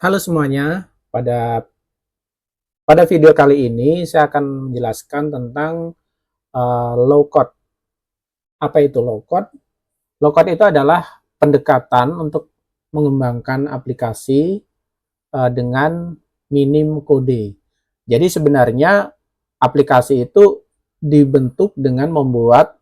Halo semuanya, pada video kali ini saya akan menjelaskan tentang low code. Apa itu low code? Low code itu adalah pendekatan untuk mengembangkan aplikasi dengan minim kode. Jadi sebenarnya aplikasi itu dibentuk dengan membuat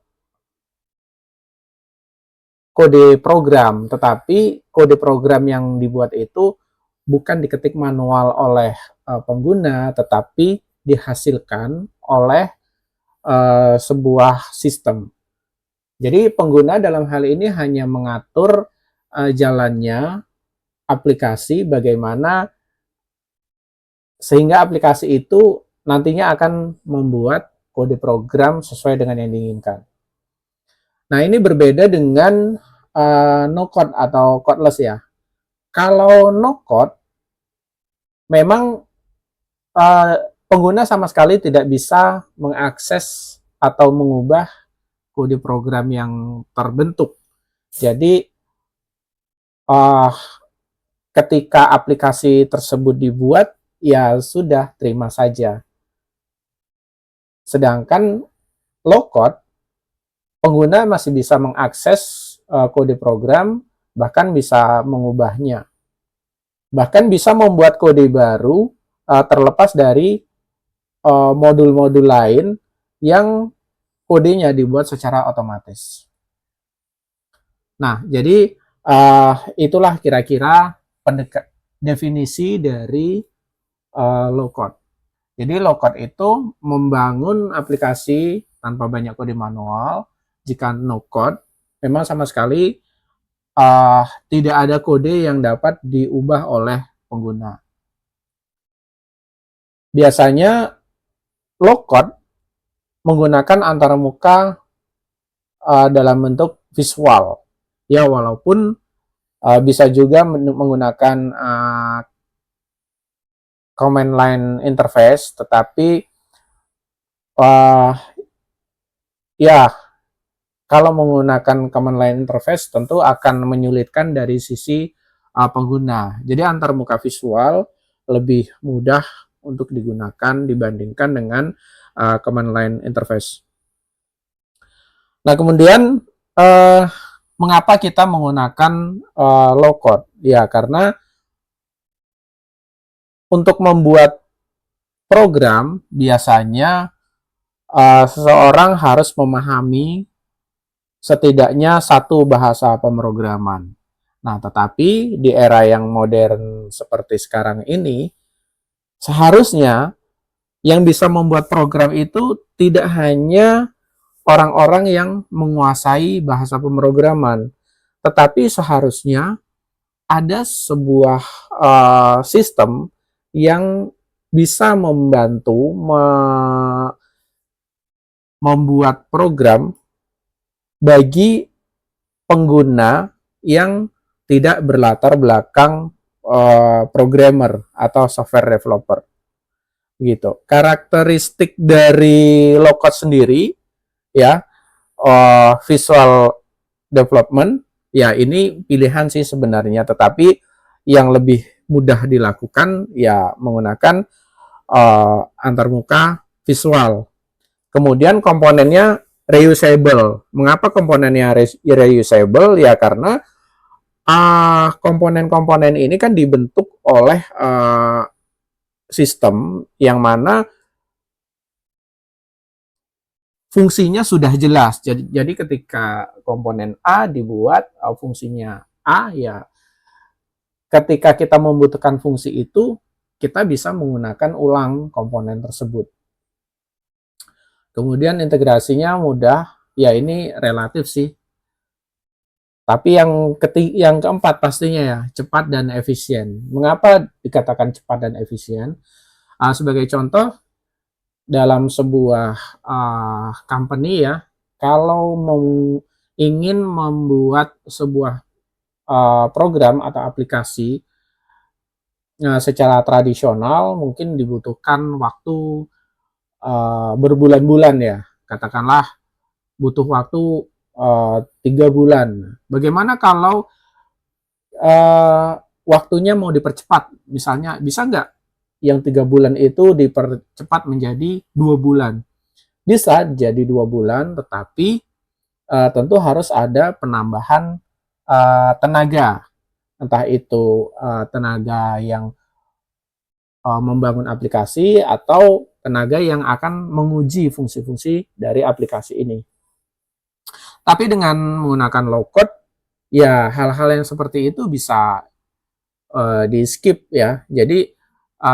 kode program, tetapi kode program yang dibuat itu bukan diketik manual oleh pengguna, tetapi dihasilkan oleh sebuah sistem. Jadi pengguna dalam hal ini hanya mengatur jalannya aplikasi, bagaimana sehingga aplikasi itu nantinya akan membuat kode program sesuai dengan yang diinginkan. Nah, ini berbeda dengan no code atau codeless ya. Kalau no code, memang uh, pengguna sama sekali tidak bisa mengakses atau mengubah kode program yang terbentuk. Jadi, uh, ketika aplikasi tersebut dibuat, ya sudah, terima saja. Sedangkan low code, pengguna masih bisa mengakses kode program, bahkan bisa mengubahnya. Bahkan bisa membuat kode baru terlepas dari modul-modul lain yang kodenya dibuat secara otomatis. Nah, jadi itulah kira-kira definisi dari low code. Jadi low code itu membangun aplikasi tanpa banyak kode manual. Jika no code, memang sama sekali tidak ada kode yang dapat diubah oleh pengguna. Biasanya low code menggunakan antarmuka dalam bentuk visual. Ya, walaupun bisa juga menggunakan command line interface, tetapi ya kalau menggunakan command line interface tentu akan menyulitkan dari sisi pengguna. Jadi antarmuka visual lebih mudah untuk digunakan dibandingkan dengan command line interface. Nah, kemudian mengapa kita menggunakan low code? Ya, karena untuk membuat program biasanya seseorang harus memahami setidaknya satu bahasa pemrograman. Nah, tetapi di era yang modern seperti sekarang ini, seharusnya yang bisa membuat program itu tidak hanya orang-orang yang menguasai bahasa pemrograman, tetapi seharusnya ada sebuah sistem yang bisa membantu membuat program bagi pengguna yang tidak berlatar belakang programmer atau software developer gitu. Karakteristik dari low code sendiri ya, visual development ya, ini pilihan sih sebenarnya, tetapi yang lebih mudah dilakukan ya menggunakan antarmuka visual. Kemudian komponennya reusable. Mengapa komponennya reusable? Ya karena komponen-komponen ini kan dibentuk oleh sistem yang mana fungsinya sudah jelas. Jadi ketika komponen A dibuat fungsinya A, ya ketika kita membutuhkan fungsi itu, kita bisa menggunakan ulang komponen tersebut. Kemudian integrasinya mudah, ya ini relatif sih. Tapi yang keempat pastinya ya, cepat dan efisien. Mengapa dikatakan cepat dan efisien? Sebagai contoh, dalam sebuah company ya, kalau ingin membuat sebuah program atau aplikasi secara tradisional, mungkin dibutuhkan waktu berbulan-bulan ya. Katakanlah butuh waktu 3 bulan. Bagaimana kalau waktunya mau dipercepat, misalnya bisa nggak yang 3 bulan itu dipercepat menjadi 2 bulan? Bisa jadi 2 bulan, tetapi tentu harus ada penambahan tenaga, entah itu tenaga yang membangun aplikasi atau tenaga yang akan menguji fungsi-fungsi dari aplikasi ini. Tapi dengan menggunakan low code, ya hal-hal yang seperti itu bisa di skip ya. Jadi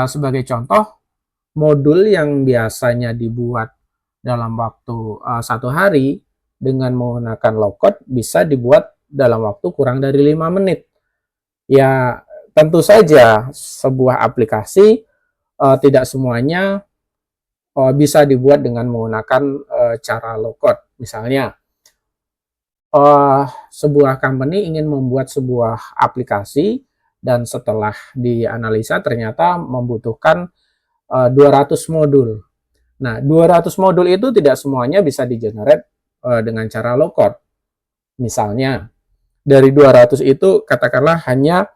sebagai contoh, modul yang biasanya dibuat dalam waktu 1 hari dengan menggunakan low code bisa dibuat dalam waktu kurang dari 5 menit. Ya tentu saja sebuah aplikasi tidak semuanya bisa dibuat dengan menggunakan cara low code. Misalnya sebuah company ingin membuat sebuah aplikasi dan setelah dianalisa ternyata membutuhkan 200 modul. Nah, 200 modul itu tidak semuanya bisa di-generate dengan cara low code. Misalnya, dari 200 itu katakanlah hanya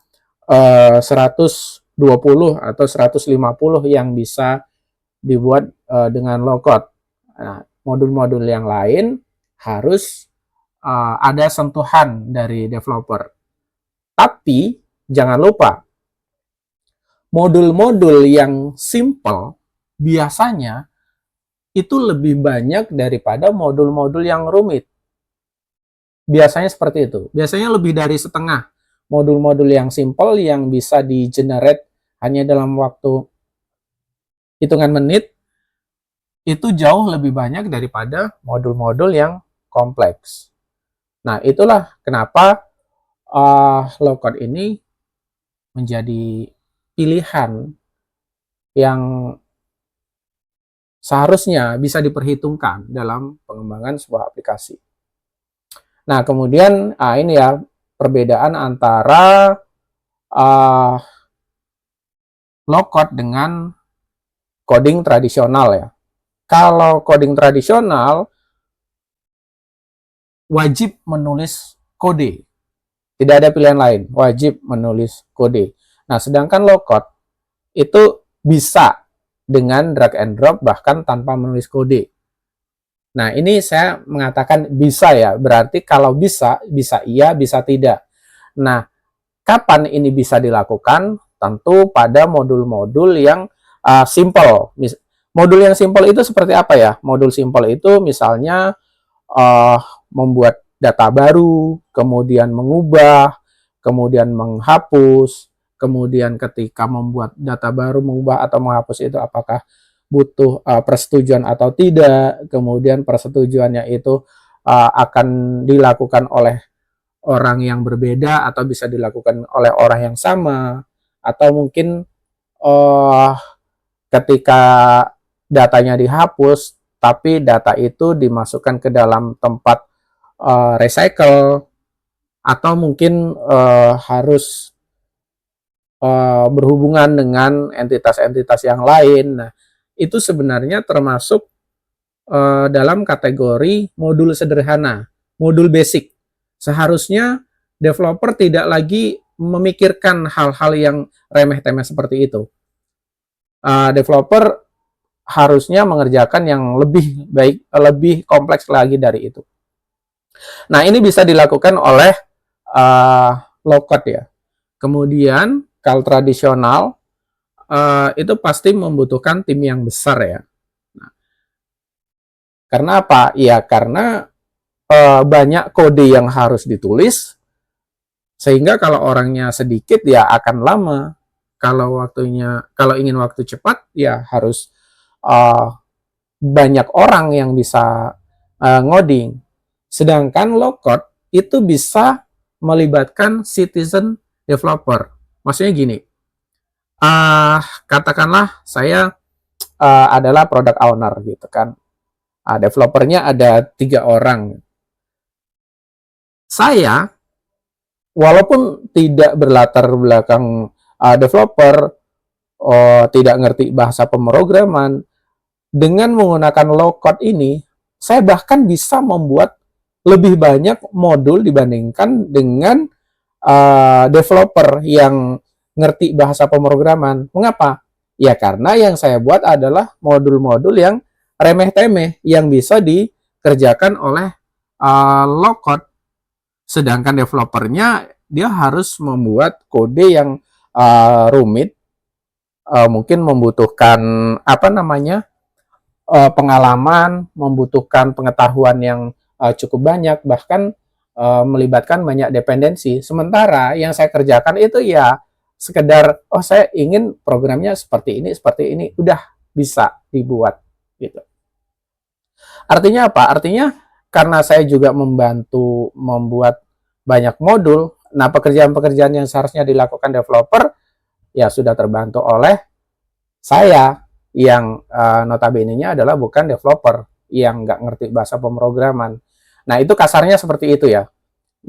120 atau 150 yang bisa dibuat dengan low code. Nah, modul-modul yang lain harus ada sentuhan dari developer. Tapi jangan lupa, modul-modul yang simple biasanya itu lebih banyak daripada modul-modul yang rumit. Biasanya seperti itu. Biasanya lebih dari setengah modul-modul yang simple yang bisa di-generate hanya dalam waktu hitungan menit, itu jauh lebih banyak daripada modul-modul yang kompleks. Nah, itulah kenapa low code ini menjadi pilihan yang seharusnya bisa diperhitungkan dalam pengembangan sebuah aplikasi. Nah, kemudian ini ya perbedaan antara low code dengan coding tradisional ya. Kalau coding tradisional wajib menulis kode. Tidak ada pilihan lain, wajib menulis kode. Nah, sedangkan low code itu bisa dengan drag and drop bahkan tanpa menulis kode. Nah, ini saya mengatakan bisa ya, berarti kalau bisa, bisa iya, bisa tidak. Nah, kapan ini bisa dilakukan? Tentu pada modul-modul yang simple. Modul yang simple itu seperti apa ya? Modul simple itu misalnya membuat data baru, kemudian mengubah, kemudian menghapus, kemudian ketika membuat data baru, mengubah atau menghapus itu apakah butuh persetujuan atau tidak, kemudian persetujuannya itu akan dilakukan oleh orang yang berbeda atau bisa dilakukan oleh orang yang sama, atau mungkin ketika datanya dihapus tapi data itu dimasukkan ke dalam tempat recycle, atau mungkin harus berhubungan dengan entitas-entitas yang lain. Nah, itu sebenarnya termasuk dalam kategori modul sederhana, modul basic. Seharusnya developer tidak lagi memikirkan hal-hal yang remeh-temeh seperti itu. Developer harusnya mengerjakan yang lebih baik, lebih kompleks lagi dari itu. Nah, ini bisa dilakukan oleh low code ya. Kemudian kalau tradisional itu pasti membutuhkan tim yang besar ya. Nah, karena apa? Ya karena banyak kode yang harus ditulis, sehingga kalau orangnya sedikit ya akan lama. Kalau ingin waktu cepat ya harus banyak orang yang bisa ngoding. Sedangkan low code itu bisa melibatkan citizen developer. Maksudnya gini, katakanlah saya adalah product owner gitu kan. Developernya ada 3 orang. Saya walaupun tidak berlatar belakang developer, tidak ngerti bahasa pemrograman, dengan menggunakan low code ini, saya bahkan bisa membuat lebih banyak modul dibandingkan dengan developer yang ngerti bahasa pemrograman. Mengapa? Ya karena yang saya buat adalah modul-modul yang remeh-temeh yang bisa dikerjakan oleh low code. Sedangkan developernya dia harus membuat kode yang rumit, mungkin membutuhkan apa namanya pengalaman, membutuhkan pengetahuan yang cukup banyak, bahkan melibatkan banyak dependensi. Sementara yang saya kerjakan itu ya sekedar, oh saya ingin programnya seperti ini, udah bisa dibuat gitu. Artinya apa? Artinya karena saya juga membantu membuat banyak modul, nah pekerjaan-pekerjaan yang seharusnya dilakukan developer ya sudah terbantu oleh saya yang notabene-nya adalah bukan developer yang nggak ngerti bahasa pemrograman. Nah itu kasarnya seperti itu ya.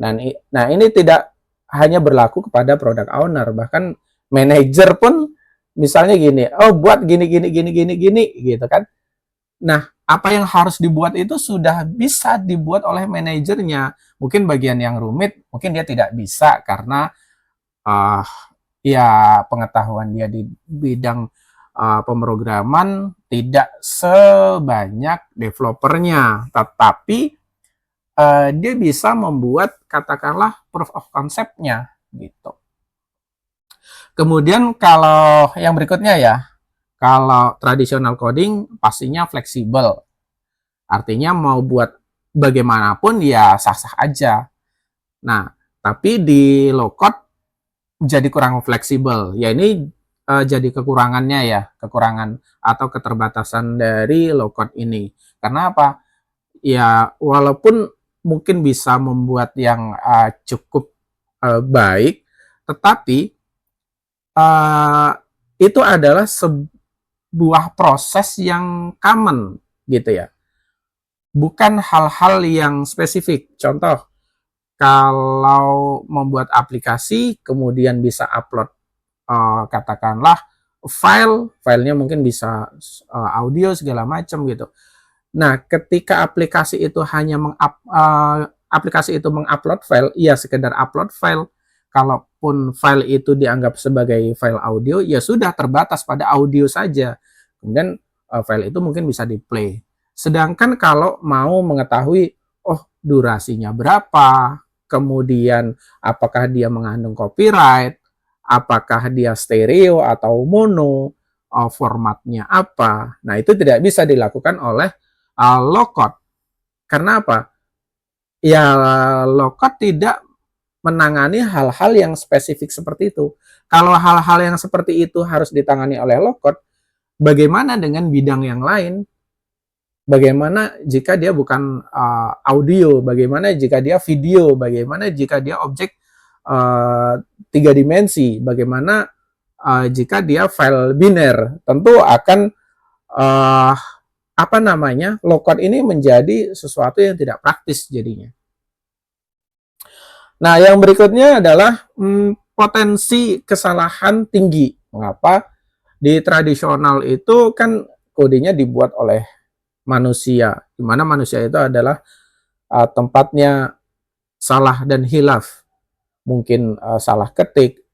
Nah ini tidak hanya berlaku kepada product owner, bahkan manajer pun misalnya gini, oh buat gini gitu kan. Nah, apa yang harus dibuat itu sudah bisa dibuat oleh manajernya. Mungkin bagian yang rumit, mungkin dia tidak bisa karena uh, ya pengetahuan dia di bidang pemrograman tidak sebanyak developernya. Tetapi dia bisa membuat katakanlah proof of concept-nya gitu. Kemudian kalau yang berikutnya ya, kalau traditional coding pastinya fleksibel. Artinya mau buat bagaimanapun ya sah-sah aja. Nah, tapi di low code jadi kurang fleksibel. Ya ini jadi kekurangannya ya, kekurangan atau keterbatasan dari low code ini. Karena apa? Ya walaupun mungkin bisa membuat yang cukup baik, tetapi itu adalah sebuah proses yang common gitu ya. Bukan hal-hal yang spesifik. Contoh, kalau membuat aplikasi, kemudian bisa upload katakanlah filenya mungkin bisa audio segala macam gitu. Nah, ketika aplikasi itu hanya aplikasi itu mengupload file, ya sekedar upload file. Kalaupun file itu dianggap sebagai file audio, ya sudah terbatas pada audio saja. Kemudian file itu mungkin bisa di-play. Sedangkan kalau mau mengetahui, oh durasinya berapa, kemudian apakah dia mengandung copyright, apakah dia stereo atau mono, formatnya apa. Nah, itu tidak bisa dilakukan oleh low code. Karena apa? Ya low code tidak menangani hal-hal yang spesifik seperti itu. Kalau hal-hal yang seperti itu harus ditangani oleh low code, bagaimana dengan bidang yang lain? Bagaimana jika dia bukan audio? Bagaimana jika dia video? Bagaimana jika dia objek 3 dimensi? Bagaimana jika dia file biner? Tentu akan apa namanya, low code ini menjadi sesuatu yang tidak praktis jadinya. Nah, yang berikutnya adalah potensi kesalahan tinggi. Mengapa? Di tradisional itu kan kodenya dibuat oleh manusia, di mana manusia itu adalah tempatnya salah dan hilaf. Mungkin salah ketik,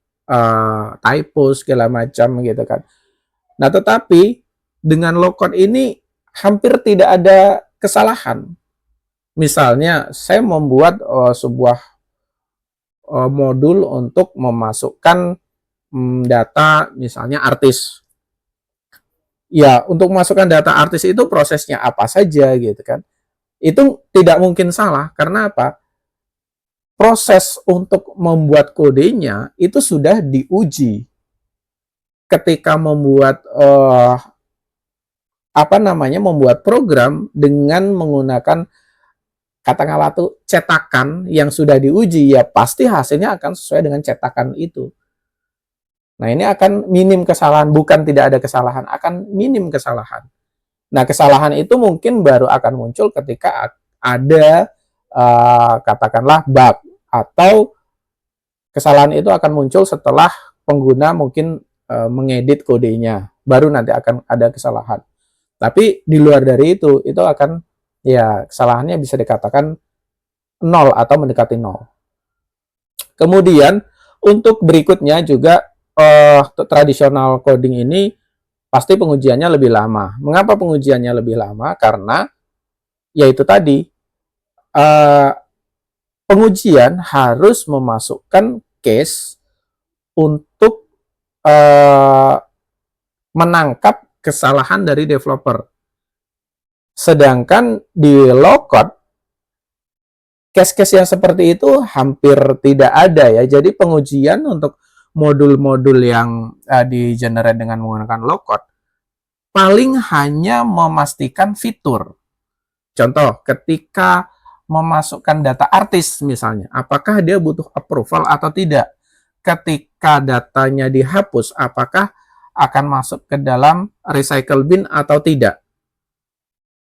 typo segala macam gitu kan. Nah, tetapi dengan low code ini hampir tidak ada kesalahan. Misalnya, saya membuat sebuah modul untuk memasukkan data misalnya artis. Ya, untuk memasukkan data artis itu prosesnya apa saja gitu kan. Itu tidak mungkin salah karena apa? Proses untuk membuat kodenya itu sudah diuji. Ketika membuat membuat program dengan menggunakan katakanlah tuh cetakan yang sudah diuji, ya pasti hasilnya akan sesuai dengan cetakan itu. Nah, ini akan minim kesalahan, bukan tidak ada kesalahan, akan minim kesalahan. Nah, kesalahan itu mungkin baru akan muncul ketika ada katakanlah bug, atau kesalahan itu akan muncul setelah pengguna mungkin mengedit kodenya, baru nanti akan ada kesalahan. Tapi di luar dari itu akan ya kesalahannya bisa dikatakan nol atau mendekati nol. Kemudian untuk berikutnya juga tradisional coding ini pasti pengujiannya lebih lama. Mengapa pengujiannya lebih lama? Karena yaitu tadi uh, pengujian harus memasukkan case untuk menangkap kesalahan dari developer. Sedangkan di low code, case-case yang seperti itu hampir tidak ada ya. Jadi pengujian untuk modul-modul yang di-generate dengan menggunakan low code paling hanya memastikan fitur. Contoh, ketika memasukkan data artis misalnya, apakah dia butuh approval atau tidak? Ketika datanya dihapus, apakah akan masuk ke dalam recycle bin atau tidak?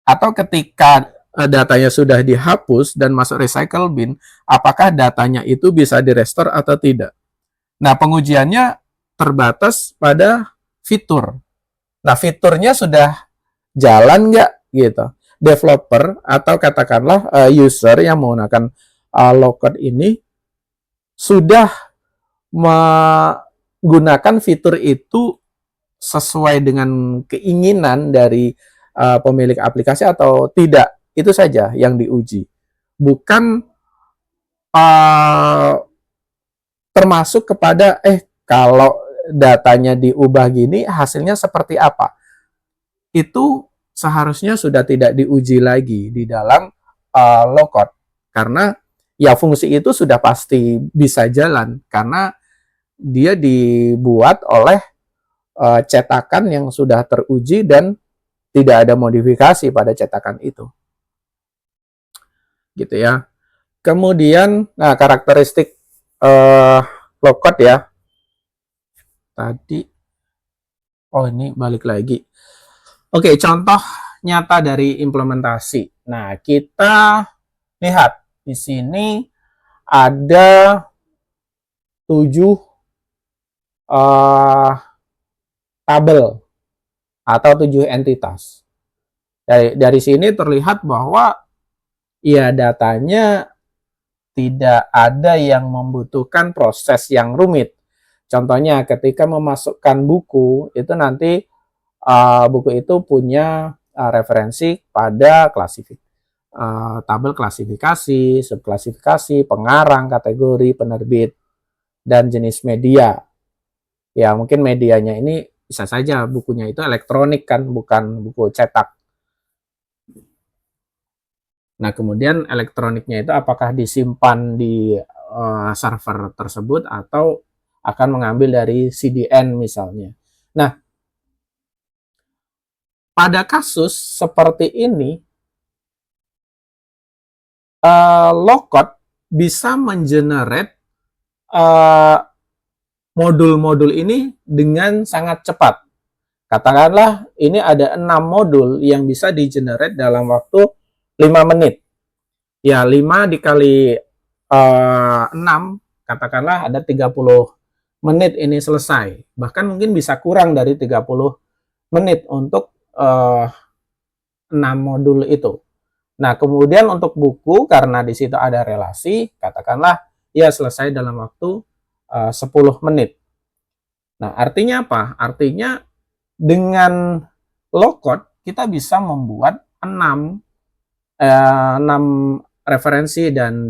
Atau ketika datanya sudah dihapus dan masuk recycle bin, apakah datanya itu bisa direstore atau tidak? Nah, pengujiannya terbatas pada fitur. Nah, fiturnya sudah jalan nggak gitu. Developer atau katakanlah user yang menggunakan low code ini sudah menggunakan fitur itu sesuai dengan keinginan dari pemilik aplikasi atau tidak. Itu saja yang diuji. Bukan termasuk kepada kalau datanya diubah gini hasilnya seperti apa. Itu seharusnya sudah tidak diuji lagi di dalam low code. Karena ya fungsi itu sudah pasti bisa jalan karena dia dibuat oleh cetakan yang sudah teruji dan tidak ada modifikasi pada cetakan itu. Gitu ya. Kemudian nah karakteristik low code ya. Tadi ini balik lagi. Oke, contoh nyata dari implementasi. Nah, kita lihat di sini ada 7 tabel atau 7 entitas. Dari sini terlihat bahwa ya datanya tidak ada yang membutuhkan proses yang rumit. Contohnya ketika memasukkan buku, itu nanti buku itu punya referensi pada tabel klasifikasi, subklasifikasi, pengarang, kategori, penerbit, dan jenis media. Ya mungkin medianya ini bisa saja bukunya itu elektronik kan, bukan buku cetak. Nah kemudian elektroniknya itu apakah disimpan di server tersebut atau akan mengambil dari CDN misalnya. Nah pada kasus seperti ini low code bisa mengenerate modul-modul ini dengan sangat cepat. Katakanlah ini ada 6 modul yang bisa di-generate dalam waktu 5 menit. Ya, 5 dikali 6, katakanlah ada 30 menit ini selesai. Bahkan mungkin bisa kurang dari 30 menit untuk 6 modul itu. Nah, kemudian untuk buku, karena di situ ada relasi, katakanlah ya selesai dalam waktu 10 menit. Nah, artinya apa? Artinya dengan low code kita bisa membuat 6 referensi dan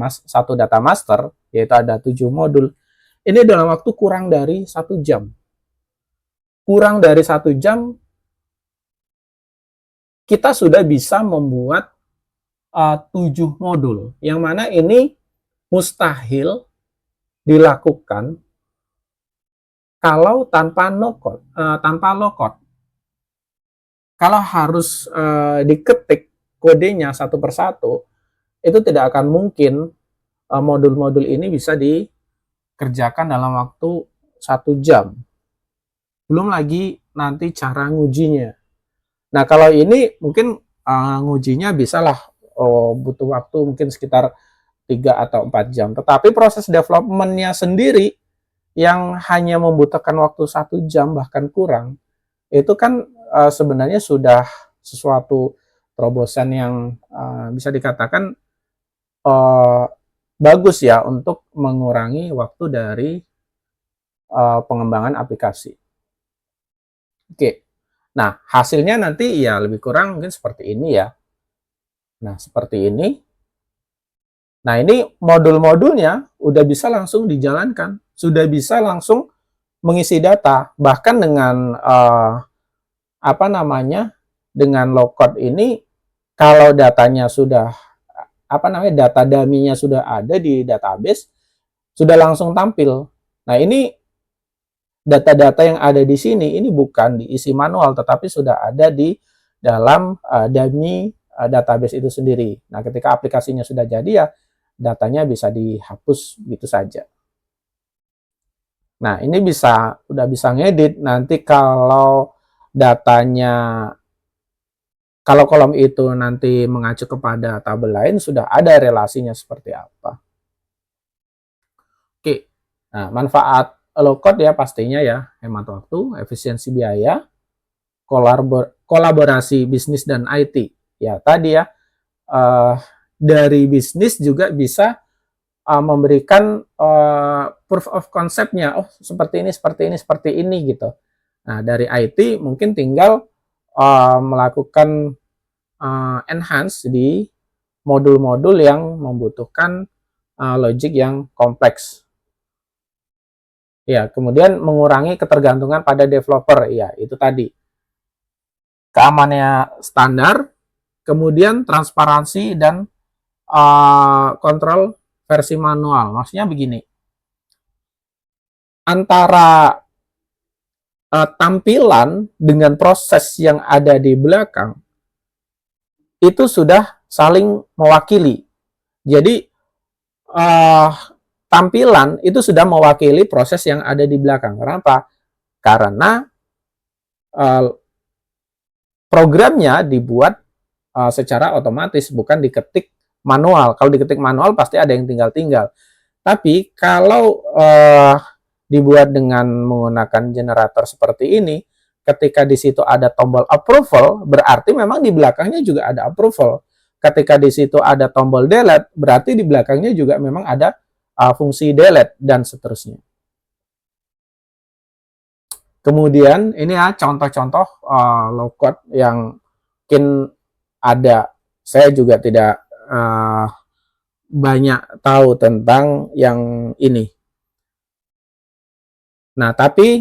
satu data master, yaitu ada 7 modul. Ini dalam waktu kurang dari 1 jam. Kurang dari 1 jam kita sudah bisa membuat 7 modul. Yang mana ini mustahil dilakukan kalau tanpa low code. Kalau harus diketik kodenya satu persatu, itu tidak akan mungkin modul-modul ini bisa dikerjakan dalam waktu 1 jam. Belum lagi nanti cara ngujinya. Nah, kalau ini mungkin ngujinya bisalah butuh waktu mungkin sekitar 3 atau 4 jam. Tetapi proses development-nya sendiri yang hanya membutuhkan waktu 1 jam bahkan kurang, itu kan sebenarnya sudah sesuatu terobosan yang bisa dikatakan bagus ya untuk mengurangi waktu dari pengembangan aplikasi. Oke, nah hasilnya nanti ya lebih kurang mungkin seperti ini ya. Nah seperti ini. Nah ini modul-modulnya udah bisa langsung dijalankan, sudah bisa langsung mengisi data, bahkan dengan apa namanya, dengan low code ini, kalau datanya sudah apa namanya, data dummy-nya sudah ada di database, sudah langsung tampil. Nah ini data-data yang ada di sini ini bukan diisi manual, tetapi sudah ada di dalam dummy database itu sendiri. Nah ketika aplikasinya sudah jadi ya datanya bisa dihapus gitu saja. Nah ini udah bisa ngedit nanti kalau datanya, kalau kolom itu nanti mengacu kepada tabel lain, sudah ada relasinya seperti apa. Oke, nah manfaat low code ya pastinya ya, hemat waktu, efisiensi biaya, kolaborasi bisnis dan IT. Ya tadi ya, dari bisnis juga bisa memberikan proof of concept-nya, oh seperti ini, seperti ini, seperti ini gitu. Nah dari IT mungkin tinggal melakukan enhance di modul-modul yang membutuhkan logic yang kompleks. Ya, kemudian mengurangi ketergantungan pada developer. Ya, itu tadi. Keamanannya standar, kemudian transparansi dan kontrol versi manual. Maksudnya begini, antara tampilan dengan proses yang ada di belakang itu sudah saling mewakili. Jadi tampilan itu sudah mewakili proses yang ada di belakang. Kenapa? Karena programnya dibuat secara otomatis, bukan diketik manual. Kalau diketik manual pasti ada yang tinggal-tinggal. Tapi kalau dibuat dengan menggunakan generator seperti ini, ketika di situ ada tombol approval, berarti memang di belakangnya juga ada approval. Ketika di situ ada tombol delete, berarti di belakangnya juga memang ada fungsi delete dan seterusnya. Kemudian ini ya contoh-contoh low code yang mungkin ada. Saya juga tidak banyak tahu tentang yang ini. Nah, tapi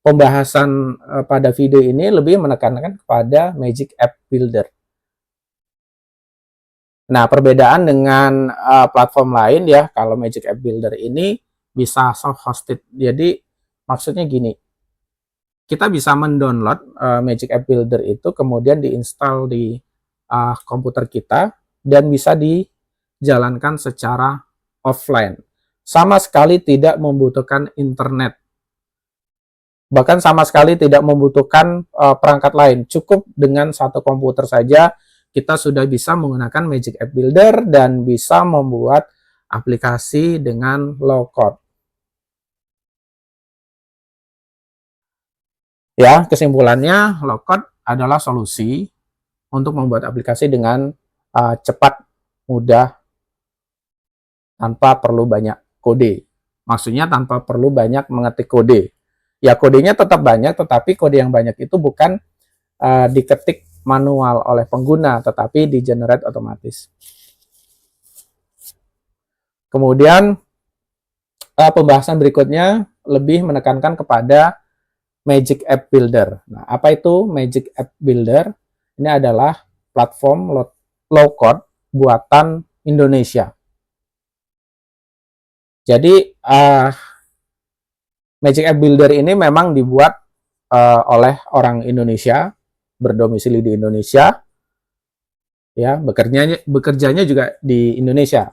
pembahasan pada video ini lebih menekankan kepada Magic App Builder. Nah, perbedaan dengan platform lain ya, kalau Magic App Builder ini bisa self-hosted. Jadi, maksudnya gini, kita bisa mendownload Magic App Builder itu, kemudian diinstal di komputer kita, dan bisa dijalankan secara offline. Sama sekali tidak membutuhkan internet. Bahkan sama sekali tidak membutuhkan perangkat lain. Cukup dengan satu komputer saja, kita sudah bisa menggunakan Magic App Builder dan bisa membuat aplikasi dengan low code. Ya, kesimpulannya low code adalah solusi untuk membuat aplikasi dengan cepat, mudah, tanpa perlu banyak kode. Maksudnya tanpa perlu banyak mengetik kode. Ya kodenya tetap banyak, tetapi kode yang banyak itu bukan diketik manual oleh pengguna, tetapi di generate otomatis. Kemudian pembahasan berikutnya lebih menekankan kepada Magic App Builder. Nah, apa itu Magic App Builder? Ini adalah platform low code buatan Indonesia. Jadi Magic App Builder ini memang dibuat oleh orang Indonesia, berdomisili di Indonesia, ya, bekerjanya juga di Indonesia,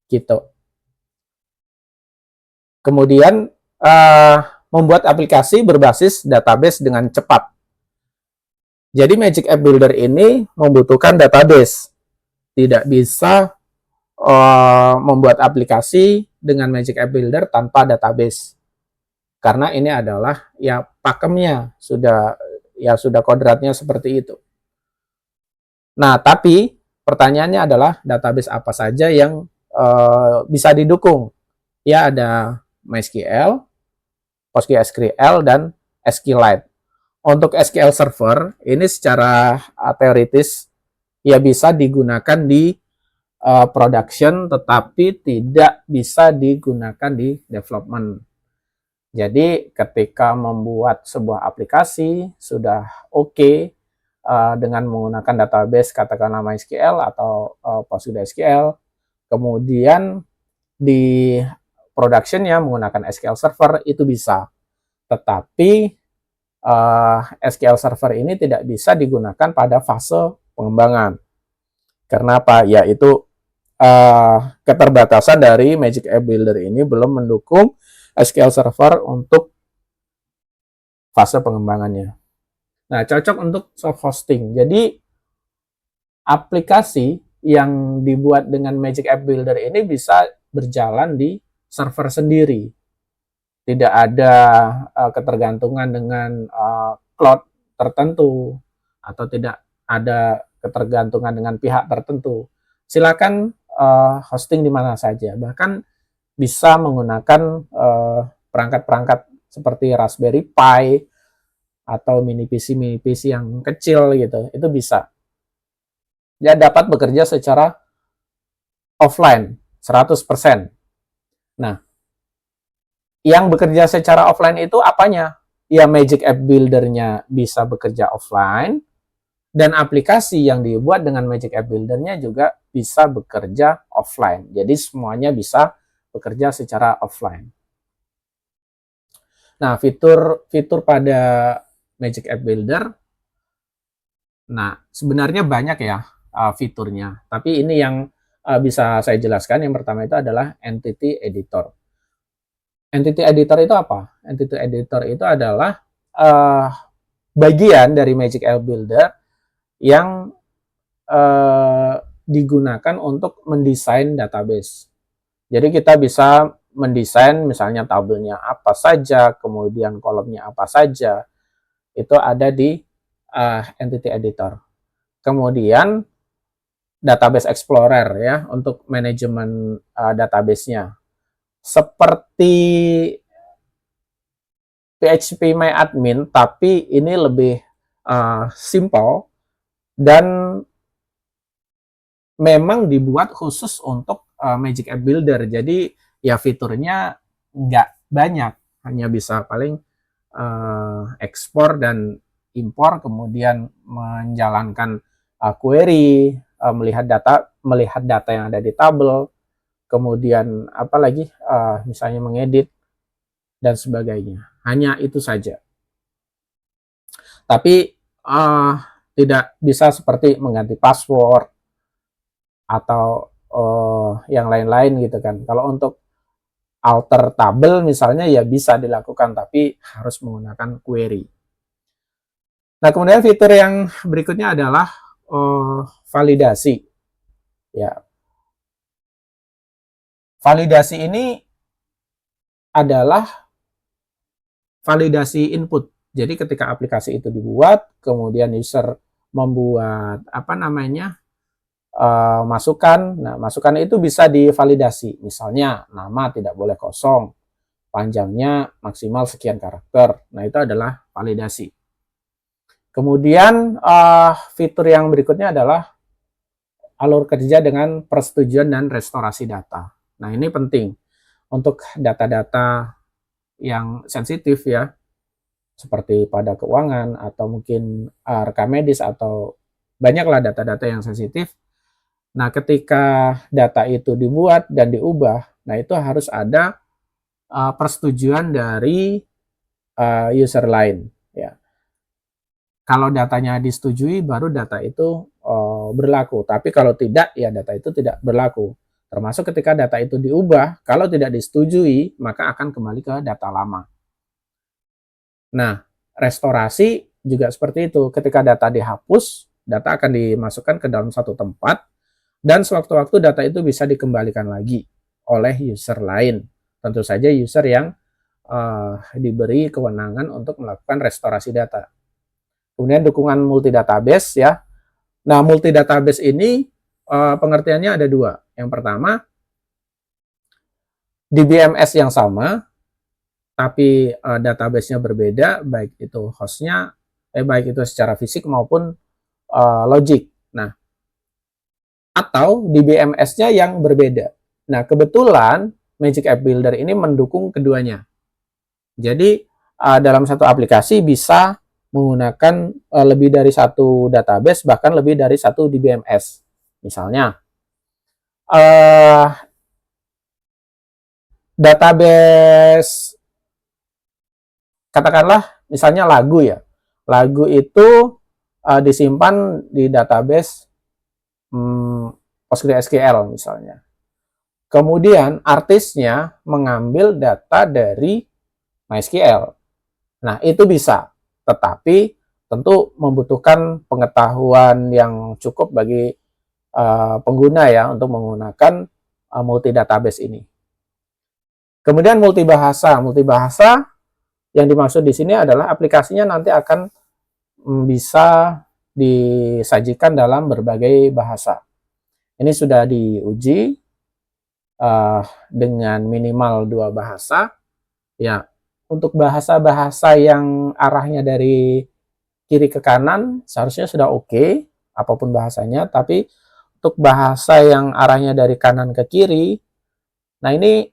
gitu. Kemudian membuat aplikasi berbasis database dengan cepat. Jadi Magic App Builder ini membutuhkan database, tidak bisa membuat aplikasi dengan Magic App Builder tanpa database. Karena ini adalah ya pakemnya, sudah kodratnya seperti itu. Nah, tapi pertanyaannya adalah database apa saja yang bisa didukung. Ya, ada MySQL, PostgreSQL, dan SQLite. Untuk SQL Server, ini secara teoritis ya bisa digunakan di production, tetapi tidak bisa digunakan di development. Jadi ketika membuat sebuah aplikasi sudah oke dengan menggunakan database katakanlah MySQL atau PostgreSQL, kemudian di productionnya menggunakan SQL Server itu bisa. Tetapi SQL Server ini tidak bisa digunakan pada fase pengembangan. Karena apa? Yaitu keterbatasan dari Magic App Builder ini belum mendukung SQL Server untuk fase pengembangannya. Nah, cocok untuk soft hosting. Jadi, aplikasi yang dibuat dengan Magic App Builder ini bisa berjalan di server sendiri. Tidak ada ketergantungan dengan cloud tertentu atau tidak ada ketergantungan dengan pihak tertentu. Silakan hosting di mana saja. Bahkan bisa menggunakan perangkat-perangkat seperti Raspberry Pi atau mini PC yang kecil gitu. Itu bisa. Dia dapat bekerja secara offline 100%. Nah, yang bekerja secara offline itu apanya? Ya, Magic App Builder-nya bisa bekerja offline, dan aplikasi yang dibuat dengan Magic App Builder-nya juga bisa bekerja offline. Jadi semuanya bisa bekerja secara offline. Nah, fitur pada Magic App Builder, nah sebenarnya banyak ya fiturnya. Tapi ini yang bisa saya jelaskan. Yang pertama itu adalah Entity Editor. Entity Editor itu apa? Entity Editor itu adalah bagian dari Magic App Builder yang digunakan untuk mendesain database. Jadi kita bisa mendesain misalnya tabelnya apa saja, kemudian kolomnya apa saja, itu ada di Entity Editor. Kemudian Database Explorer ya untuk manajemen database-nya. Seperti PHP MyAdmin, tapi ini lebih simple dan memang dibuat khusus untuk Magic App Builder. Jadi ya fiturnya nggak banyak, hanya bisa paling ekspor dan impor, kemudian menjalankan query, melihat data yang ada di tabel, kemudian apalagi misalnya mengedit dan sebagainya. Hanya itu saja. Tapi tidak bisa seperti mengganti password atau yang lain-lain gitu kan. Kalau untuk alter tabel misalnya ya bisa dilakukan, tapi harus menggunakan query. Nah, kemudian fitur yang berikutnya adalah validasi. Ya, validasi ini adalah validasi input. Jadi ketika aplikasi itu dibuat, kemudian user membuat masukan. Nah, masukan itu bisa divalidasi. Misalnya nama tidak boleh kosong, panjangnya maksimal sekian karakter. Nah, itu adalah validasi. Kemudian fitur yang berikutnya adalah alur kerja dengan persetujuan dan restorasi data. Nah, ini penting untuk data-data yang sensitif ya, seperti pada keuangan atau mungkin rekam medis atau banyaklah data-data yang sensitif. Nah, ketika data itu dibuat dan diubah, nah itu harus ada persetujuan dari user lain ya. Kalau datanya disetujui, baru data itu berlaku. Tapi kalau tidak, ya data itu tidak berlaku. Termasuk ketika data itu diubah, kalau tidak disetujui, maka akan kembali ke data lama. Nah, restorasi juga seperti itu. Ketika data dihapus, data akan dimasukkan ke dalam satu tempat, dan sewaktu-waktu data itu bisa dikembalikan lagi oleh user lain. Tentu saja user yang diberi kewenangan untuk melakukan restorasi data. Kemudian dukungan multi database ya. Nah, multi database ini pengertiannya ada dua. Yang pertama, DBMS yang sama, tapi database-nya berbeda, baik itu hostnya, baik itu secara fisik maupun logik. Nah, atau DBMS-nya yang berbeda. Nah, kebetulan Magic App Builder ini mendukung keduanya. Jadi, dalam satu aplikasi bisa menggunakan lebih dari satu database, bahkan lebih dari satu DBMS. Misalnya, database, katakanlah misalnya lagu ya. Lagu itu disimpan di database PostgreSQL misalnya. Kemudian artisnya mengambil data dari MySQL. Nah, itu bisa. Tetapi tentu membutuhkan pengetahuan yang cukup bagi pengguna ya untuk menggunakan multi database ini. Kemudian multibahasa. Multibahasa yang dimaksud di sini adalah aplikasinya nanti akan bisa disajikan dalam berbagai bahasa. Ini sudah diuji dengan minimal 2 bahasa. Ya, untuk bahasa-bahasa yang arahnya dari kiri ke kanan seharusnya sudah oke, apapun bahasanya. Tapi untuk bahasa yang arahnya dari kanan ke kiri, nah ini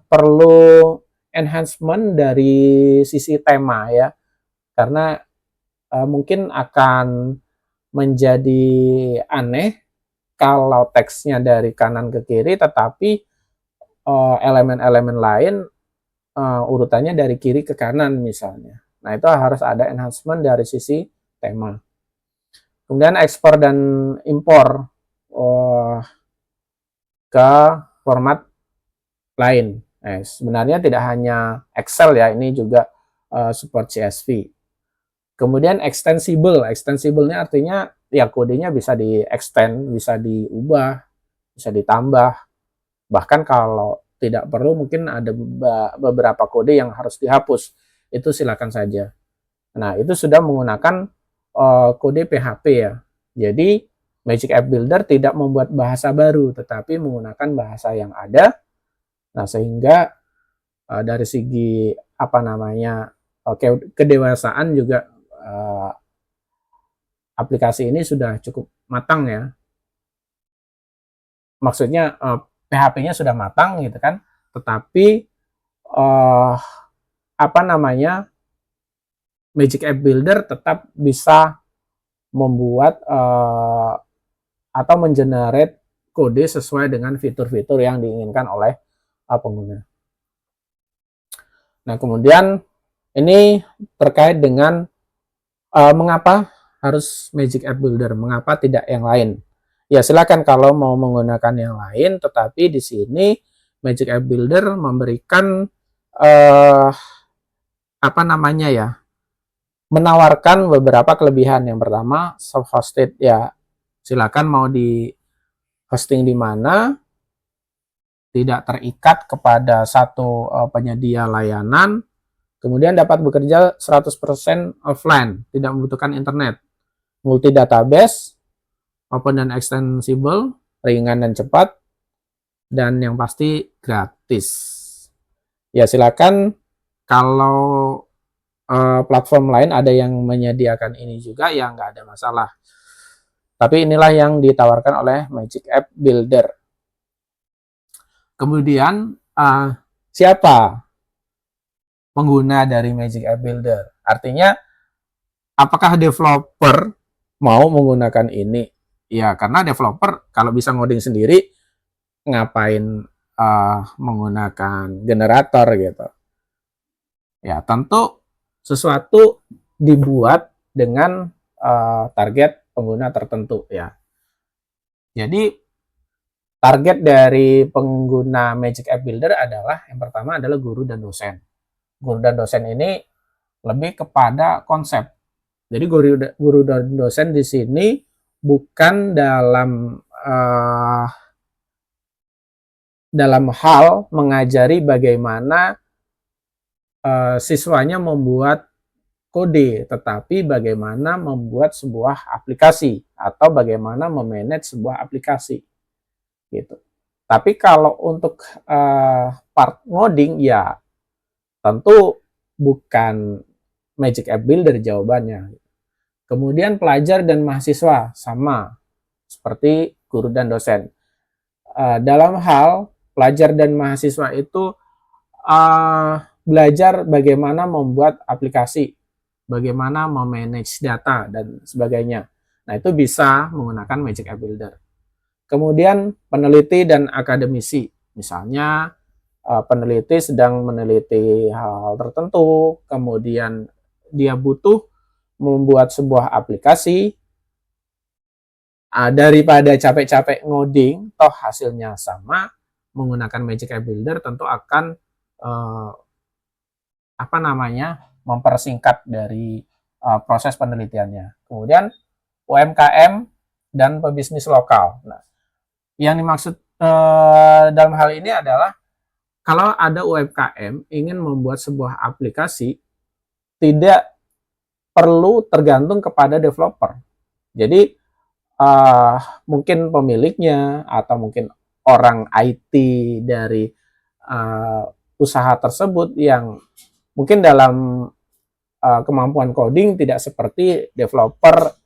perlu enhancement dari sisi tema ya, karena mungkin akan menjadi aneh kalau teksnya dari kanan ke kiri, tetapi elemen-elemen lain urutannya dari kiri ke kanan misalnya. Nah, itu harus ada enhancement dari sisi tema. Kemudian ekspor dan impor ke format lain. Sebenarnya tidak hanya Excel ya, ini juga support CSV. Kemudian extensible. Extensible-nya artinya ya kodenya bisa di-extend, bisa diubah, bisa ditambah. Bahkan kalau tidak perlu mungkin ada beberapa kode yang harus dihapus. Itu silakan saja. Nah, itu sudah menggunakan kode PHP ya. Jadi Magic App Builder tidak membuat bahasa baru, tetapi menggunakan bahasa yang ada. Nah, sehingga dari segi apa namanya kedewasaan juga aplikasi ini sudah cukup matang ya. Maksudnya PHP-nya sudah matang gitu kan, tetapi apa namanya Magic App Builder tetap bisa membuat atau mengenerate kode sesuai dengan fitur-fitur yang diinginkan oleh pengguna. Nah, kemudian ini terkait dengan mengapa harus Magic App Builder, mengapa tidak yang lain. Ya, silakan kalau mau menggunakan yang lain, tetapi di sini Magic App Builder memberikan apa namanya ya, menawarkan beberapa kelebihan. Yang pertama, self-hosted ya, silakan mau di hosting di mana, tidak terikat kepada satu penyedia layanan, kemudian dapat bekerja 100% offline, tidak membutuhkan internet, multi database, open dan extensible, ringan dan cepat, dan yang pasti gratis. Ya, silakan kalau platform lain ada yang menyediakan ini juga, ya nggak ada masalah. Tapi inilah yang ditawarkan oleh Magic App Builder. Kemudian siapa pengguna dari Magic App Builder? Artinya, apakah developer mau menggunakan ini? Ya, karena developer kalau bisa ngoding sendiri, ngapain menggunakan generator gitu. Ya, tentu sesuatu dibuat dengan target pengguna tertentu ya. Jadi target dari pengguna Magic App Builder adalah yang pertama adalah guru dan dosen. Guru dan dosen ini lebih kepada konsep. Jadi guru dan dosen di sini bukan dalam hal mengajari bagaimana siswanya membuat kode, tetapi bagaimana membuat sebuah aplikasi atau bagaimana memanage sebuah aplikasi gitu. Tapi kalau untuk part ngoding ya tentu bukan Magic App Builder jawabannya. Kemudian pelajar dan mahasiswa sama seperti guru dan dosen. Dalam hal pelajar dan mahasiswa itu belajar bagaimana membuat aplikasi, bagaimana memanage data dan sebagainya. Nah, itu bisa menggunakan Magic App Builder. Kemudian peneliti dan akademisi, misalnya peneliti sedang meneliti hal tertentu, kemudian dia butuh membuat sebuah aplikasi, daripada capek-capek ngoding, toh hasilnya sama, menggunakan Magic App Builder tentu akan mempersingkat dari proses penelitiannya. Kemudian UMKM dan pebisnis lokal. Nah, yang dimaksud dalam hal ini adalah kalau ada UMKM ingin membuat sebuah aplikasi, tidak perlu tergantung kepada developer. Jadi mungkin pemiliknya atau mungkin orang IT dari usaha tersebut yang mungkin dalam kemampuan coding tidak seperti developer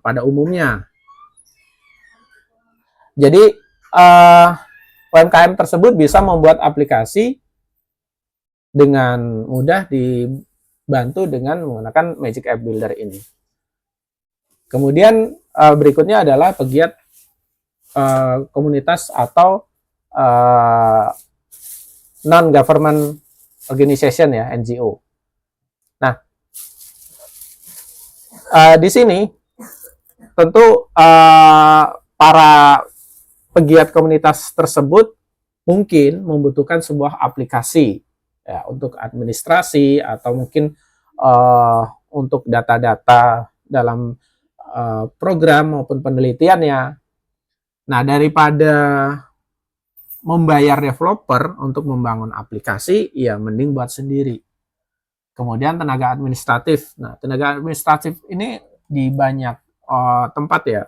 pada umumnya. Jadi UMKM tersebut bisa membuat aplikasi dengan mudah dibantu dengan menggunakan Magic App Builder ini. Kemudian berikutnya adalah pegiat komunitas atau non-government organization ya, NGO. Nah, di sini tentu para pegiat komunitas tersebut mungkin membutuhkan sebuah aplikasi ya, untuk administrasi atau mungkin untuk data-data dalam program maupun penelitiannya. Nah, daripada membayar developer untuk membangun aplikasi, ya mending buat sendiri. Kemudian tenaga administratif. Nah, tenaga administratif ini di banyak tempat ya,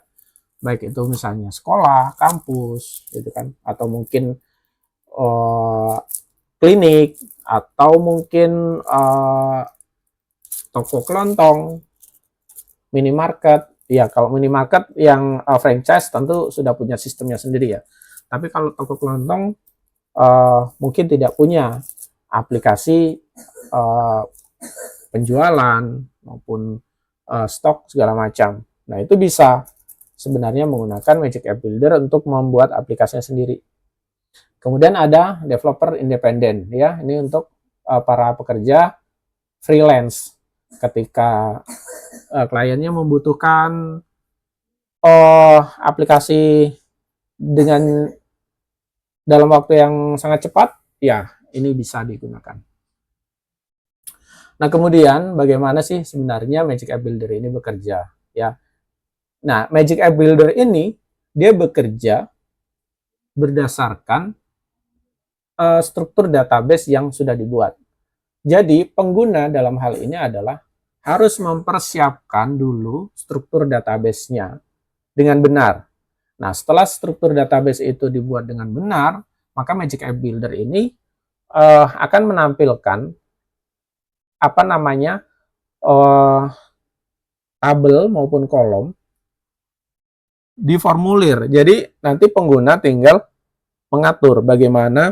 baik itu misalnya sekolah, kampus, gitu kan, atau mungkin klinik, atau mungkin toko kelontong, minimarket. Ya, kalau minimarket yang franchise tentu sudah punya sistemnya sendiri ya. Tapi kalau toko kelontong mungkin tidak punya aplikasi penjualan maupun stok segala macam. Nah, itu bisa sebenarnya menggunakan Magic App Builder untuk membuat aplikasinya sendiri. Kemudian ada developer independen ya, ini untuk para pekerja freelance ketika kliennya membutuhkan aplikasi dengan dalam waktu yang sangat cepat, ya ini bisa digunakan. Nah, kemudian bagaimana sih sebenarnya Magic App Builder ini bekerja ya? Nah, Magic App Builder ini dia bekerja berdasarkan struktur database yang sudah dibuat. Jadi, pengguna dalam hal ini adalah harus mempersiapkan dulu struktur database-nya dengan benar. Nah, setelah struktur database itu dibuat dengan benar, maka Magic App Builder ini akan menampilkan tabel maupun kolom di formulir. Jadi nanti pengguna tinggal mengatur bagaimana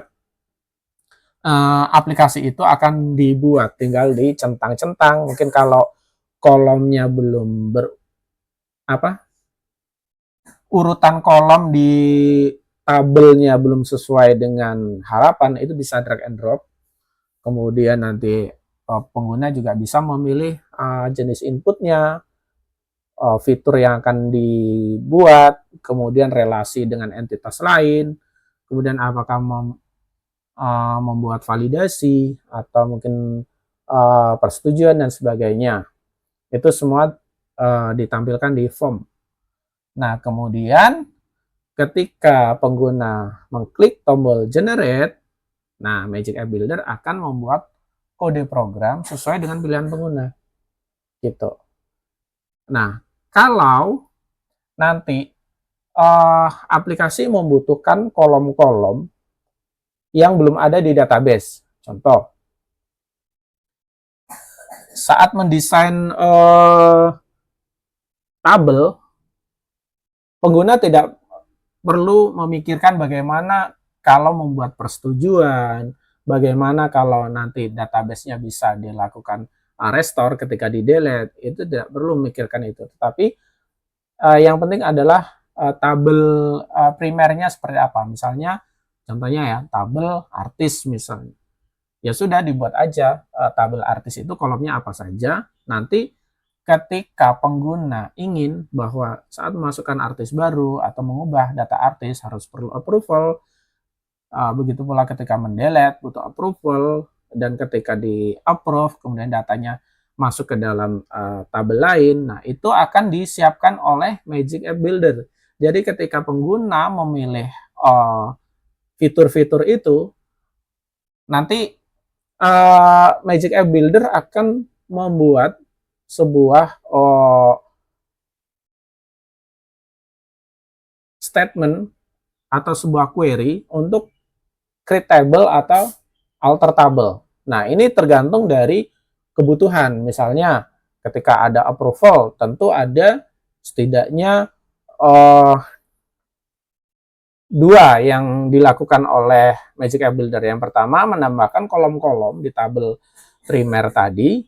aplikasi itu akan dibuat, tinggal dicentang-centang. Mungkin kalau kolomnya belum urutan kolom di tabelnya belum sesuai dengan harapan, itu bisa drag and drop. Kemudian nanti pengguna juga bisa memilih jenis inputnya, fitur yang akan dibuat, kemudian relasi dengan entitas lain, kemudian apakah membuat validasi atau mungkin persetujuan dan sebagainya. Itu semua ditampilkan di form. Nah, kemudian ketika pengguna mengklik tombol generate, nah Magic App Builder akan membuat kode program sesuai dengan pilihan pengguna. Gitu. Nah, kalau nanti aplikasi membutuhkan kolom-kolom yang belum ada di database. Contoh, saat mendesain tabel, pengguna tidak perlu memikirkan bagaimana kalau membuat persetujuan, bagaimana kalau nanti database-nya bisa dilakukan restore ketika di delete, itu tidak perlu memikirkan itu. Tetapi yang penting adalah tabel primernya seperti apa. Misalnya, contohnya ya, tabel artis misalnya. Ya sudah, dibuat aja tabel artis itu kolomnya apa saja. Nanti ketika pengguna ingin bahwa saat memasukkan artis baru atau mengubah data artis harus perlu approval, begitu pula ketika mendelete butuh approval, dan ketika di approve kemudian datanya masuk ke dalam tabel lain. Nah, itu akan disiapkan oleh Magic App Builder. Jadi ketika pengguna memilih fitur-fitur itu, nanti Magic App Builder akan membuat sebuah statement atau sebuah query untuk create table atau alter table. Nah, ini tergantung dari kebutuhan. Misalnya, ketika ada approval, tentu ada setidaknya dua yang dilakukan oleh Magic App Builder. Yang pertama, menambahkan kolom-kolom di tabel primer tadi.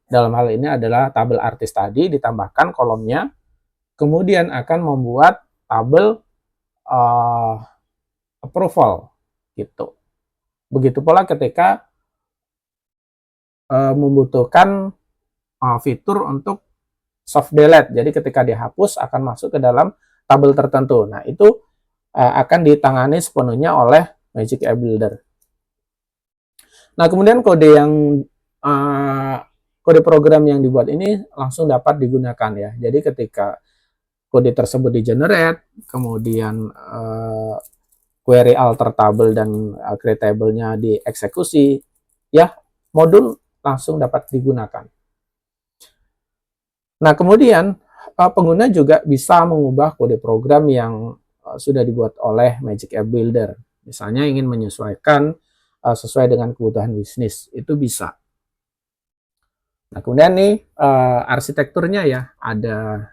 Dalam hal ini adalah tabel artis tadi, ditambahkan kolomnya. Kemudian akan membuat tabel approval gitu. Begitu pula ketika membutuhkan fitur untuk soft delete. Jadi ketika dihapus akan masuk ke dalam tabel tertentu. Nah, itu akan ditangani sepenuhnya oleh Magic App Builder. Nah, kemudian kode program yang dibuat ini langsung dapat digunakan ya. Jadi ketika kode tersebut di-generate, kemudian query alter table dan create table-nya dieksekusi, ya modul langsung dapat digunakan. Nah, kemudian pengguna juga bisa mengubah kode program yang sudah dibuat oleh Magic App Builder. Misalnya ingin menyesuaikan sesuai dengan kebutuhan bisnis, itu bisa. Nah, kemudian nih arsitekturnya ya, ada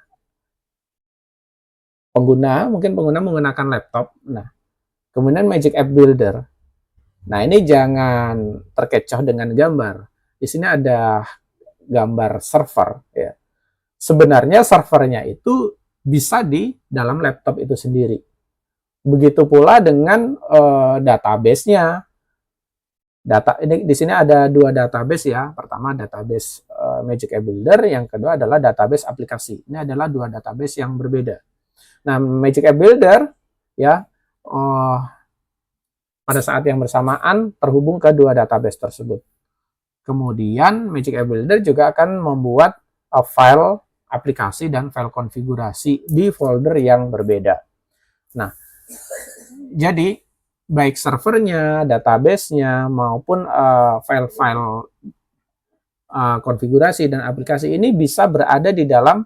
mungkin pengguna menggunakan laptop. Nah, kemudian Magic App Builder. Nah, ini jangan terkecoh dengan gambar. Di sini ada gambar server ya. Sebenarnya servernya itu bisa di dalam laptop itu sendiri. Begitu pula dengan database-nya. Ini di sini ada dua database ya. Pertama database Magic App Builder, yang kedua adalah database aplikasi. Ini adalah dua database yang berbeda. Nah, Magic App Builder ya pada saat yang bersamaan terhubung ke dua database tersebut. Kemudian Magic App Builder juga akan membuat file aplikasi dan file konfigurasi di folder yang berbeda. Nah, jadi baik servernya, database-nya, maupun file-file konfigurasi dan aplikasi ini bisa berada di dalam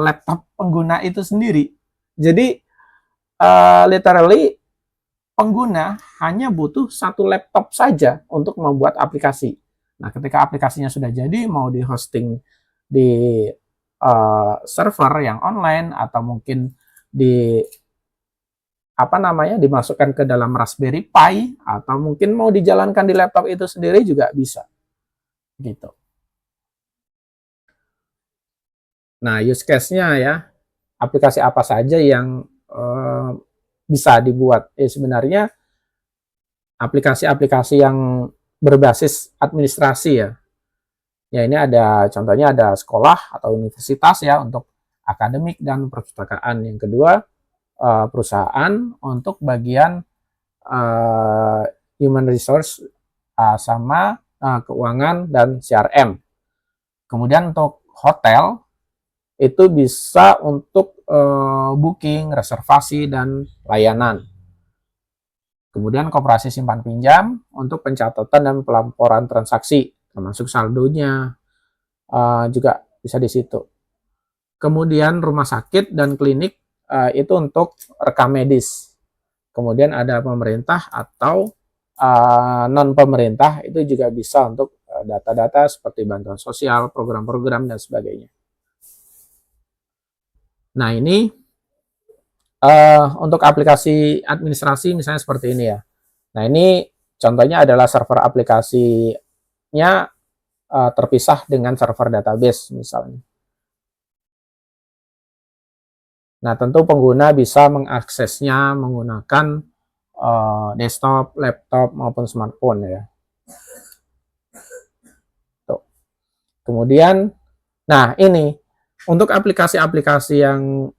laptop pengguna itu sendiri. Jadi literally pengguna hanya butuh satu laptop saja untuk membuat aplikasi. Nah, ketika aplikasinya sudah jadi, mau di hosting di server yang online atau mungkin dimasukkan ke dalam Raspberry Pi, atau mungkin mau dijalankan di laptop itu sendiri juga bisa. Gitu. Nah, use case-nya ya, aplikasi apa saja yang bisa dibuat. Sebenarnya aplikasi-aplikasi yang berbasis administrasi ya. Ya, ini ada contohnya, ada sekolah atau universitas ya untuk akademik dan perpustakaan. Yang kedua, perusahaan untuk bagian human resource sama keuangan dan CRM. Kemudian untuk hotel itu bisa untuk booking, reservasi, dan layanan. Kemudian koperasi simpan pinjam untuk pencatatan dan pelaporan transaksi, termasuk saldonya juga bisa di situ. Kemudian rumah sakit dan klinik itu untuk rekam medis. Kemudian ada pemerintah atau non pemerintah, itu juga bisa untuk data-data seperti bantuan sosial, program-program dan sebagainya. Nah, ini untuk aplikasi administrasi misalnya seperti ini ya. Nah, ini contohnya adalah server aplikasinya terpisah dengan server database misalnya. Nah, tentu pengguna bisa mengaksesnya menggunakan desktop, laptop, maupun smartphone ya. Tuh. Kemudian, nah ini untuk aplikasi-aplikasi yang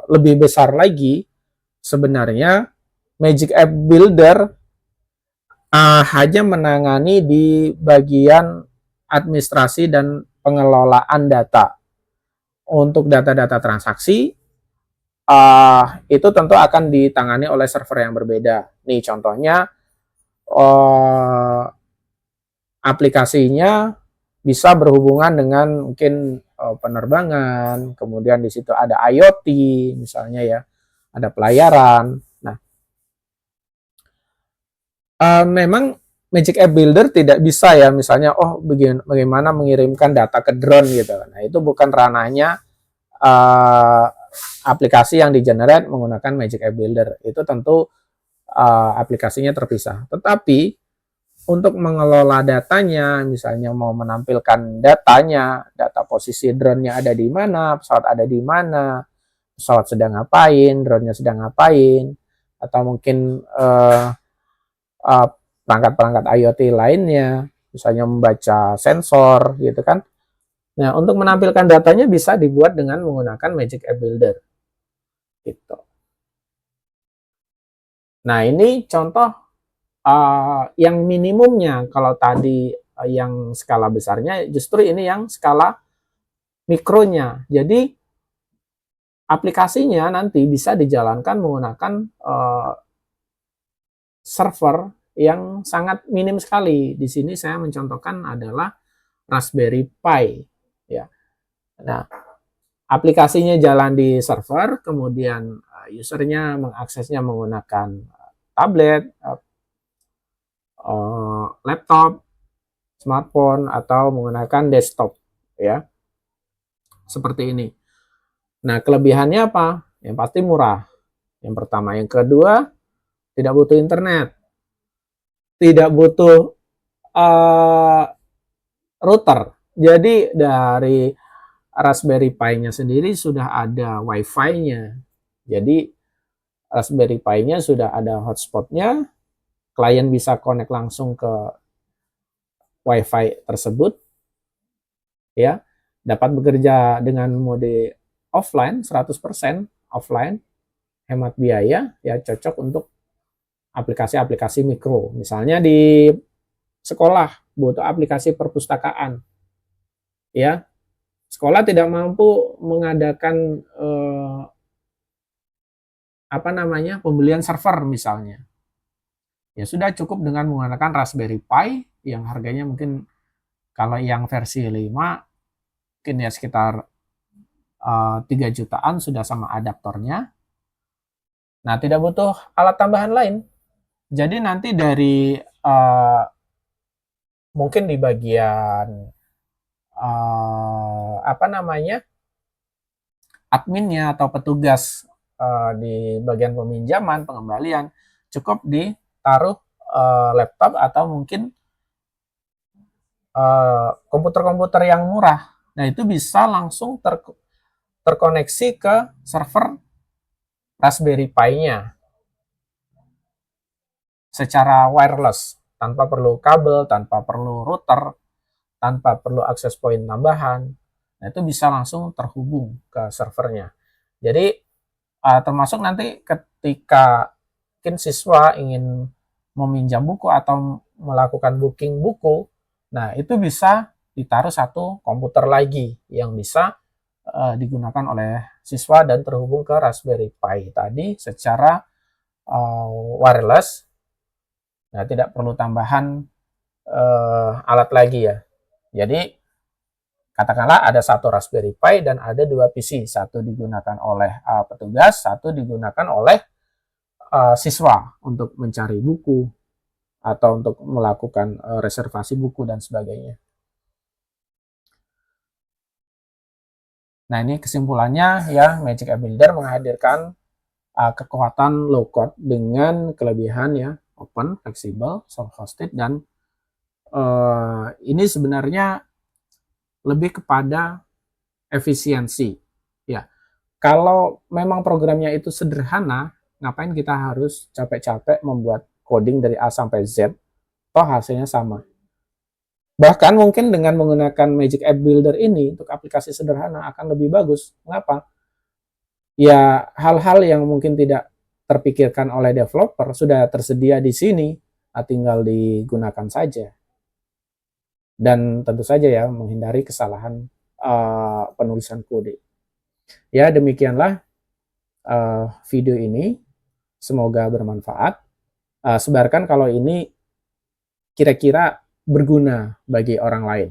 lebih besar lagi, sebenarnya Magic App Builder hanya menangani di bagian administrasi dan pengelolaan data. Untuk data-data transaksi, itu tentu akan ditangani oleh server yang berbeda. Nih contohnya, aplikasinya bisa berhubungan dengan mungkin penerbangan, kemudian di situ ada IoT misalnya ya, ada pelayaran. Nah, memang Magic App Builder tidak bisa ya misalnya bagaimana mengirimkan data ke drone gitu. Nah, itu bukan ranahnya aplikasi yang di-generate menggunakan Magic App Builder. Itu tentu aplikasinya terpisah. Tetapi untuk mengelola datanya, misalnya mau menampilkan datanya, data posisi drone-nya ada di mana, pesawat ada di mana, pesawat sedang ngapain, drone-nya sedang ngapain, atau mungkin perangkat-perangkat IoT lainnya, misalnya membaca sensor gitu kan. Nah, untuk menampilkan datanya bisa dibuat dengan menggunakan Magic App Builder. Gitu. Nah, ini contoh yang minimumnya. Kalau tadi yang skala besarnya, justru ini yang skala mikronya. Jadi, aplikasinya nanti bisa dijalankan menggunakan server yang sangat minim sekali. Di sini saya mencontohkan adalah Raspberry Pi. Ya. Nah, aplikasinya jalan di server, kemudian usernya mengaksesnya menggunakan tablet, laptop, smartphone, atau menggunakan desktop, ya, seperti ini. Nah, kelebihannya apa? Yang pasti murah. Yang pertama, yang kedua, tidak butuh internet, tidak butuh router. Jadi dari Raspberry Pi-nya sendiri sudah ada Wi-Fi-nya. Jadi Raspberry Pi-nya sudah ada hotspot-nya, klien bisa connect langsung ke Wi-Fi tersebut, ya, dapat bekerja dengan mode offline, 100% offline, hemat biaya, ya, cocok untuk aplikasi-aplikasi mikro. Misalnya di sekolah butuh aplikasi perpustakaan, ya, sekolah tidak mampu mengadakan pembelian server misalnya. Ya sudah cukup dengan menggunakan Raspberry Pi yang harganya mungkin kalau yang versi 5 mungkin ya sekitar 3 jutaan sudah sama adaptornya. Nah, tidak butuh alat tambahan lain. Jadi nanti dari mungkin di bagian adminnya atau petugas di bagian peminjaman, pengembalian, cukup ditaruh laptop atau mungkin komputer-komputer yang murah. Nah, itu bisa langsung terkoneksi ke server Raspberry Pi-nya secara wireless, tanpa perlu kabel, tanpa perlu router, tanpa perlu akses point tambahan. Nah, itu bisa langsung terhubung ke servernya. Jadi, termasuk nanti ketika mungkin siswa ingin meminjam buku atau melakukan booking buku, nah itu bisa ditaruh satu komputer lagi yang bisa digunakan oleh siswa dan terhubung ke Raspberry Pi tadi secara wireless. Nah, tidak perlu tambahan alat lagi ya. Jadi Katakanlah ada satu Raspberry Pi dan ada dua PC, satu digunakan oleh petugas, satu digunakan oleh siswa untuk mencari buku atau untuk melakukan reservasi buku dan sebagainya. Nah, ini kesimpulannya ya, Magic App Builder menghadirkan kekuatan low code dengan kelebihan ya, open, fleksibel, self-hosted, dan ini sebenarnya lebih kepada efisiensi. Ya, kalau memang programnya itu sederhana, ngapain kita harus capek-capek membuat coding dari A sampai Z, toh hasilnya sama. Bahkan mungkin dengan menggunakan Magic App Builder ini untuk aplikasi sederhana akan lebih bagus. Mengapa? Ya, hal-hal yang mungkin tidak terpikirkan oleh developer sudah tersedia di sini, tinggal digunakan saja. Dan tentu saja ya, menghindari kesalahan penulisan kode. Ya, demikianlah video ini. Semoga bermanfaat. Sebarkan kalau ini kira-kira berguna bagi orang lain.